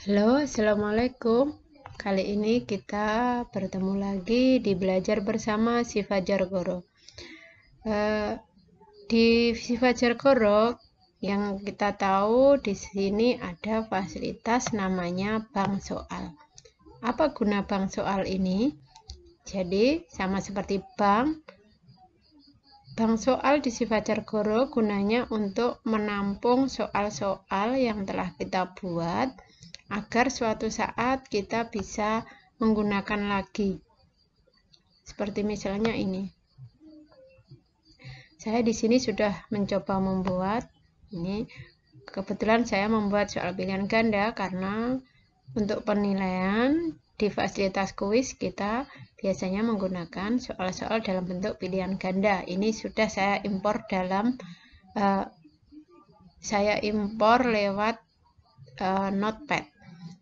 Halo, Assalamualaikum. Kali ini kita bertemu lagi di Belajar Bersama Si Fajar Goro. Di Si Fajar Goro, yang kita tahu di sini ada fasilitas namanya bank soal. Apa guna bank soal ini? Jadi, sama seperti bank soal di Si Fajar Goro gunanya untuk menampung soal-soal yang telah kita buat agar suatu saat kita bisa menggunakan lagi. Seperti misalnya ini. Saya di sini sudah mencoba membuat ini. Kebetulan saya membuat soal pilihan ganda karena untuk penilaian di fasilitas kuis kita biasanya menggunakan soal-soal dalam bentuk pilihan ganda. Ini sudah saya impor lewat notepad.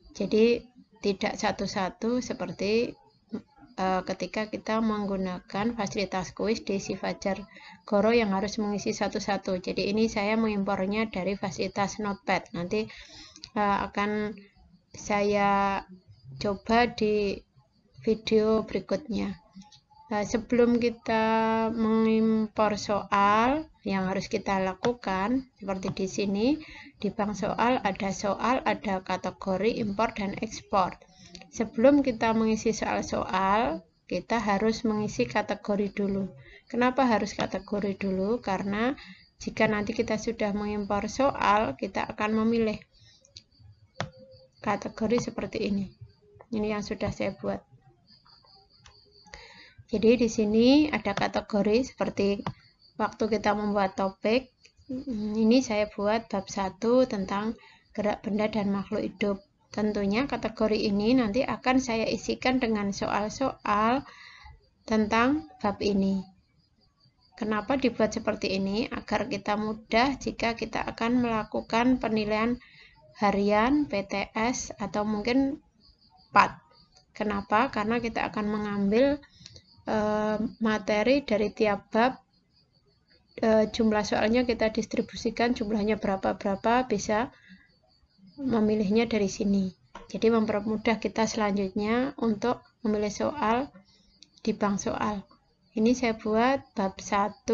Jadi tidak satu-satu seperti ketika kita menggunakan fasilitas kuis di Si Fajar Goro yang harus mengisi satu-satu. Jadi ini saya mengimpornya dari fasilitas notepad. Nanti akan saya coba di video berikutnya. Sebelum kita mengimpor soal, yang harus kita lakukan seperti di sini, di bank soal, ada kategori impor dan ekspor. Sebelum kita mengisi soal-soal, kita harus mengisi kategori dulu. Kenapa harus kategori dulu? Karena jika nanti kita sudah mengimpor soal, kita akan memilih kategori seperti ini. Ini yang sudah saya buat. Jadi di sini ada kategori seperti waktu kita membuat topik. Ini saya buat bab 1 tentang gerak benda dan makhluk hidup. Tentunya kategori ini nanti akan saya isikan dengan soal-soal tentang bab ini. Kenapa dibuat seperti ini? Agar kita mudah jika kita akan melakukan penilaian harian, PTS, atau mungkin PAT. Kenapa? Karena kita akan mengambil materi dari tiap bab, jumlah soalnya kita distribusikan, jumlahnya berapa bisa memilihnya dari sini. Jadi mempermudah kita selanjutnya untuk memilih soal di bank soal. Ini saya buat bab 1,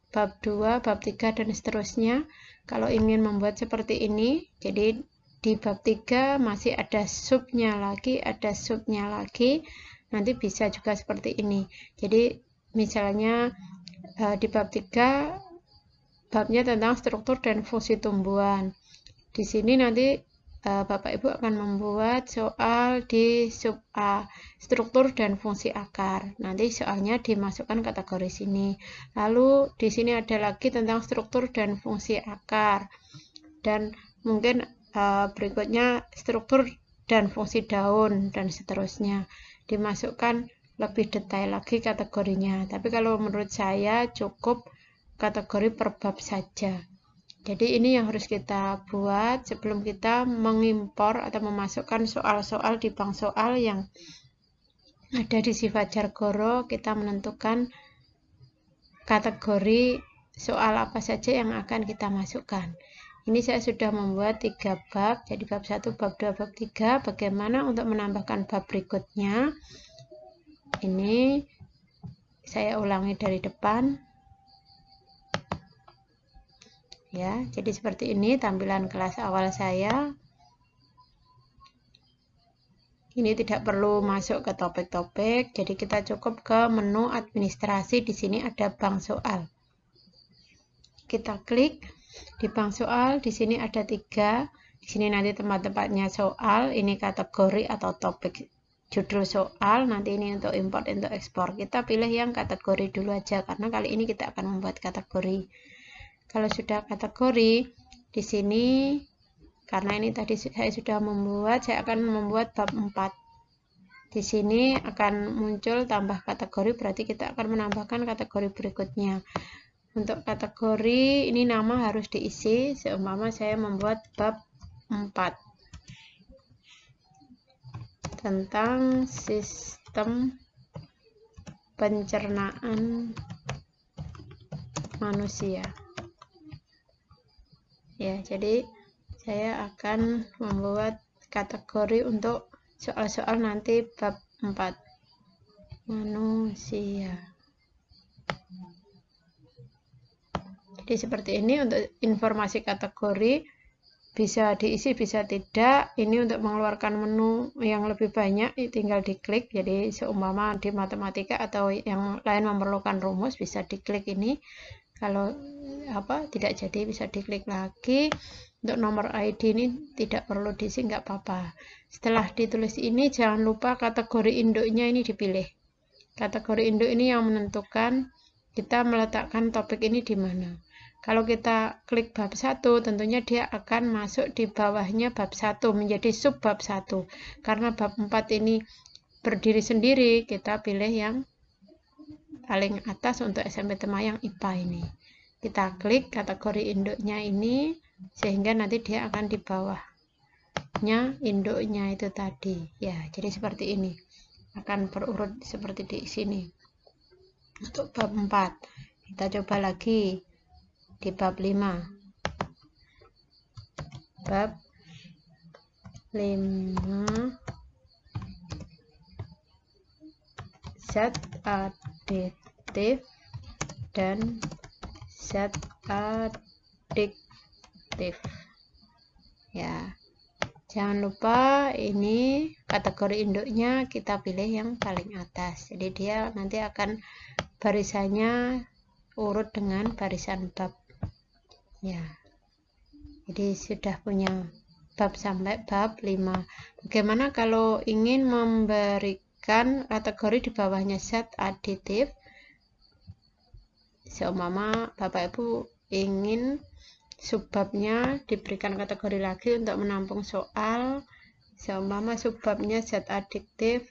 bab 2, bab 3, dan seterusnya. Kalau ingin membuat seperti ini, jadi di bab 3 masih ada subnya lagi, nanti bisa juga seperti ini. Jadi misalnya di bab 3 babnya tentang struktur dan fungsi tumbuhan. Di sini nanti Bapak Ibu akan membuat soal di sub A, struktur dan fungsi akar. Nanti soalnya dimasukkan kategori sini. Lalu di sini ada lagi tentang struktur dan fungsi akar. Dan mungkin berikutnya struktur dan fungsi daun dan seterusnya. Dimasukkan lebih detail lagi kategorinya. Tapi kalau menurut saya cukup kategori per bab saja. Jadi ini yang harus kita buat sebelum kita mengimpor atau memasukkan soal-soal di bank soal yang ada di Si Fajar Goro. Kita menentukan kategori soal apa saja yang akan kita masukkan. Ini saya sudah membuat 3 bab, jadi bab 1, bab 2, bab 3. Bagaimana untuk menambahkan bab berikutnya? Ini saya ulangi dari depan. Ya, jadi seperti ini tampilan kelas awal saya. Ini tidak perlu masuk ke topik-topik, jadi kita cukup ke menu administrasi. Di sini ada bank soal. Kita klik di bank soal, di sini ada 3. Di sini nanti tempat-tempatnya soal, ini kategori atau topik judul soal, nanti ini untuk import, untuk ekspor. Kita pilih yang kategori dulu aja, karena kali ini kita akan membuat kategori. Kalau sudah kategori, di sini karena ini tadi saya sudah membuat, saya akan membuat bab 4. Di sini akan muncul tambah kategori, berarti kita akan menambahkan kategori berikutnya. Untuk kategori ini nama harus diisi, seumpama saya membuat bab 4 tentang sistem pencernaan manusia. Ya, jadi saya akan membuat kategori untuk soal-soal nanti bab 4 manusia. Jadi seperti ini untuk informasi kategori, bisa diisi bisa tidak. Ini untuk mengeluarkan menu yang lebih banyak tinggal diklik. Jadi seumpama di matematika atau yang lain memerlukan rumus bisa diklik ini. Kalau tidak jadi bisa diklik lagi. Untuk nomor ID ini tidak perlu diisi, nggak apa-apa. Setelah ditulis ini jangan lupa kategori induknya ini dipilih. Kategori induk ini yang menentukan kita meletakkan topik ini di mana. Kalau kita klik bab 1, tentunya dia akan masuk di bawahnya bab 1 menjadi sub bab 1. Karena bab 4 ini berdiri sendiri, kita pilih yang paling atas untuk SMP Tema yang IPA ini. Kita klik kategori induknya ini sehingga nanti dia akan di bawahnya induknya itu tadi. Ya, jadi seperti ini. Akan berurut seperti di sini. Untuk bab 4, kita coba lagi. Di bab 5 zat aditif dan zat adiktif. Ya, jangan lupa ini kategori induknya kita pilih yang paling atas. Jadi dia nanti akan barisannya urut dengan barisan bab. Ya, jadi sudah punya bab sampai bab 5. Bagaimana kalau ingin memberikan kategori di bawahnya zat aditif? Seumpama Bapak Ibu ingin subbabnya diberikan kategori lagi untuk menampung soal. Seumpama subbabnya zat adiktif,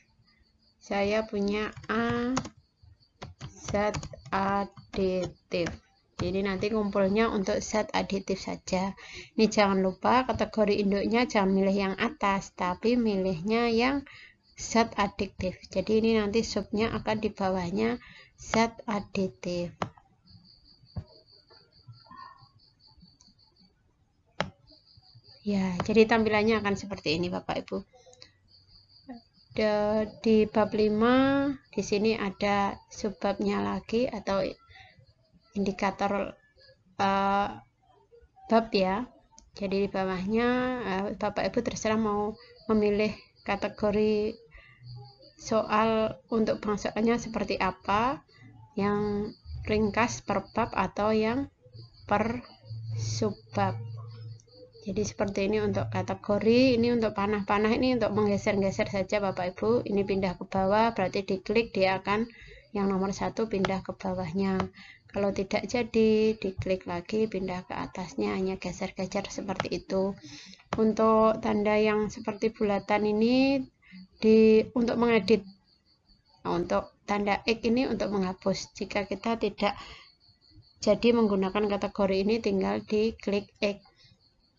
saya punya A zat aditif. Jadi nanti ngumpulnya untuk zat aditif saja. Ini jangan lupa kategori induknya jangan milih yang atas, tapi milihnya yang zat adiktif. Jadi ini nanti subnya akan di bawahnya zat aditif. Ya, jadi tampilannya akan seperti ini Bapak Ibu. Di bab 5 di sini ada subbabnya lagi atau indikator bab ya. Jadi di bawahnya Bapak Ibu terserah mau memilih kategori soal untuk pengsoalnya seperti apa, yang ringkas per bab atau yang per subbab. Jadi seperti ini untuk kategori, ini untuk panah-panah, ini untuk menggeser-geser saja Bapak Ibu. Ini pindah ke bawah, berarti diklik dia akan yang nomor 1 pindah ke bawahnya. Kalau tidak jadi, diklik lagi pindah ke atasnya, hanya geser-geser seperti itu. Untuk tanda yang seperti bulatan ini untuk mengedit. Nah, untuk tanda X ini untuk menghapus. Jika kita tidak jadi menggunakan kategori ini, tinggal diklik X.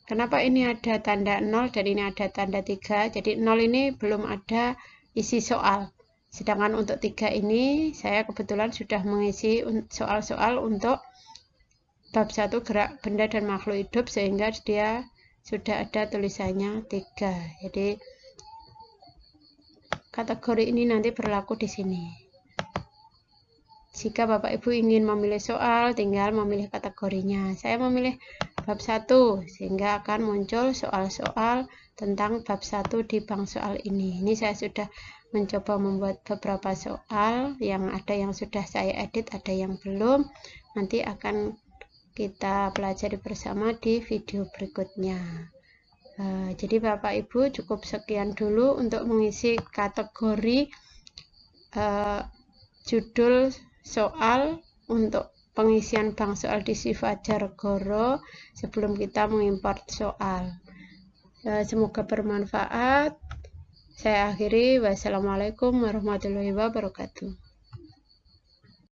Kenapa ini ada tanda 0 dan ini ada tanda 3? Jadi 0 ini belum ada isi soal. Sedangkan untuk 3 ini saya kebetulan sudah mengisi soal-soal untuk bab 1 gerak benda dan makhluk hidup sehingga dia sudah ada tulisannya 3. Jadi kategori ini nanti berlaku di sini. Jika Bapak Ibu ingin memilih soal, tinggal memilih kategorinya. Saya memilih bab 1, sehingga akan muncul soal-soal tentang bab 1 di bank soal ini. Ini saya sudah mencoba membuat beberapa soal, yang ada yang sudah saya edit, ada yang belum. Nanti akan kita pelajari bersama di video berikutnya. Jadi Bapak Ibu cukup sekian dulu untuk mengisi kategori judul soal untuk pengisian bank soal di Sifajar Goro sebelum kita mengimport soal. Semoga bermanfaat. Saya akhiri. Wassalamualaikum warahmatullahi wabarakatuh.